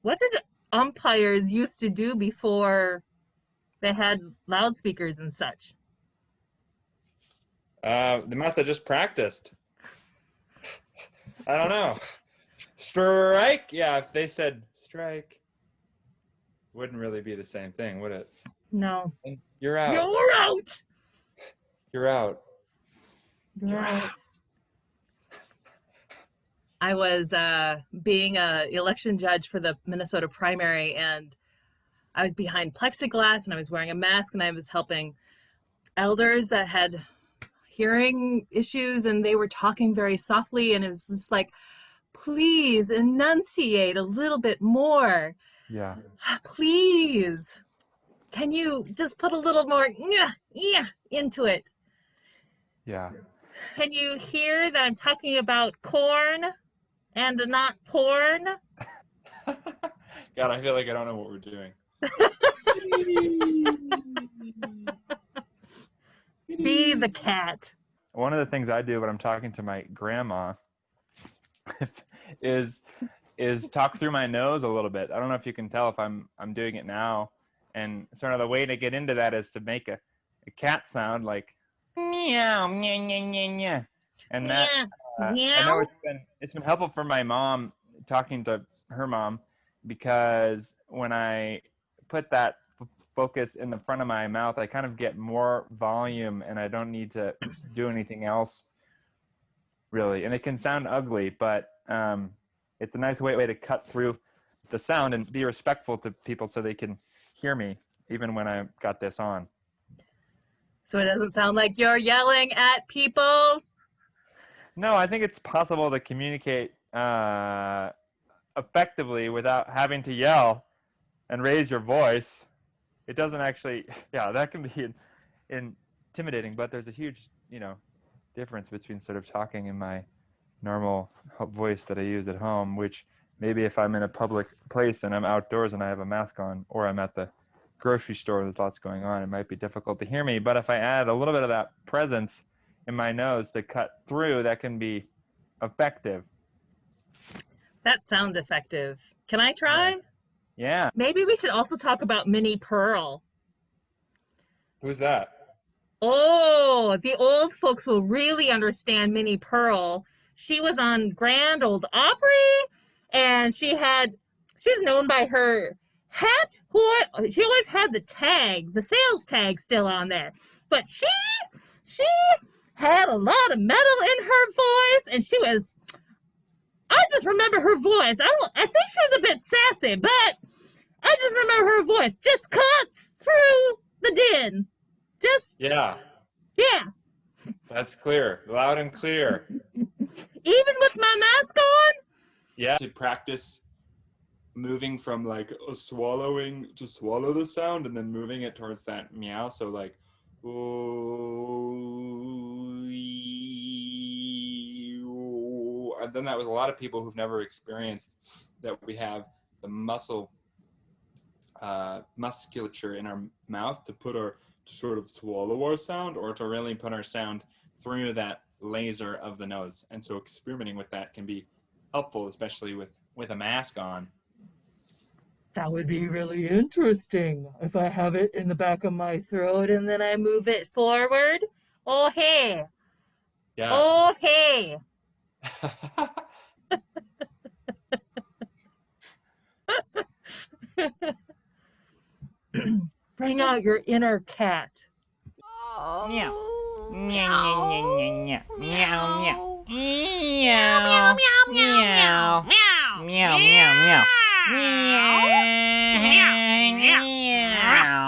What did umpires used to do before they had loudspeakers and such? They must have just practiced. I don't know. Strike? Yeah, if they said strike, wouldn't really be the same thing, would it? No. And you're out. You're out. You're out. You're You're out. out. I was being a election judge for the Minnesota primary, and I was behind plexiglass, and I was wearing a mask, and I was helping elders that had hearing issues, and they were talking very softly, and it was just like, please enunciate a little bit more. Yeah. Please. Can you just put a little more into it? Yeah. Can you hear that I'm talking about corn and not porn? God, I feel like I don't know what we're doing. Be the cat. One of the things I do when I'm talking to my grandma is talk through my nose a little bit. I don't know if you can tell if I'm doing it now. And sort of the way to get into that is to make a cat sound like meow, meow, meow, meow, meow. And that I know it's been helpful for my mom talking to her mom, because when I put that focus in the front of my mouth, I kind of get more volume and I don't need to do anything else really. And it can sound ugly, but it's a nice way to cut through the sound and be respectful to people so they can hear me even when I got this on. So it doesn't sound like you're yelling at people? No, I think it's possible to communicate effectively without having to yell and raise your voice. It doesn't actually, that can be intimidating, but there's a huge, difference between sort of talking in my normal voice that I use at home, which maybe if I'm in a public place and I'm outdoors and I have a mask on, or I'm at the grocery store, there's lots going on, it might be difficult to hear me. But if I add a little bit of that presence in my nose to cut through, that can be effective. That sounds effective. Can I try? Yeah. Maybe we should also talk about Minnie Pearl. Who's that? Oh, the old folks will really understand Minnie Pearl. She was on Grand Ole Opry, and she's known by her hat. She always had the sales tag still on there. But she had a lot of metal in her voice, and I just remember her voice. I think she was a bit sassy, but I just remember her voice just cuts through the din. Yeah. That's clear. Loud and clear. Even with my mask on? Yeah. To practice moving from like swallowing to swallow the sound and then moving it towards that meow. So like, I've done that with a lot of people who've never experienced that we have the musculature in our mouth to sort of swallow our sound, or to really put our sound through that laser of the nose. And so experimenting with that can be helpful, especially with a mask on. That would be really interesting if I have it in the back of my throat and then I move it forward. Oh, hey. Yeah. Oh, hey. Bring out your inner cat. Meow. Meow, meow, meow, meow, meow, meow, meow, meow, meow, meow, meow, meow, meow, meow, meow.